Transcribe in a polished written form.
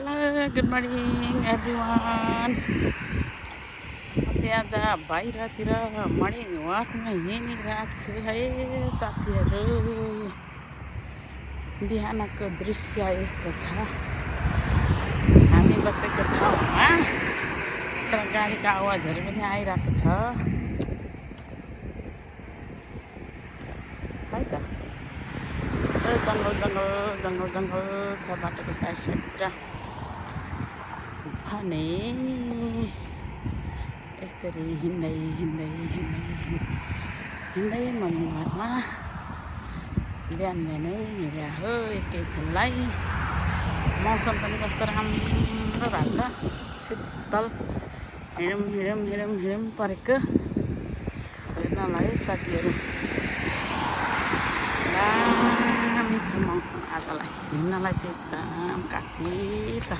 Hello, good morning everyone. म चाहिँ आज बाहिरतिर मर्निङ वाकमा हिँडिरहेको छु है साथीहरू। बिहानको दृश्य यस्तो छ। हामी बसेको ठाउँमा तर गाडीको आवाजहरू पनि आइरहेको छ है त। जङ्गल जङ्गल जङ्गल जङ्गल छ बाटोको साइड साइडतिर भने यसरी हिँड्दै हिँड्दै हिँड्दै हिँड्दै मर्निङ वाकमा बिहान बिहानै हिँड्या हो एकैछिनलाई। मौसम पनि कस्तो राम्रो भएको छ, शीतल हिँडौँ हिँडौँ हिँडौँ हिँडौँ परेको हेर्नलाई साथीहरू। दामी छ मौसम आजलाई, हिँड्नलाई चाहिँ एकदम काफी छ।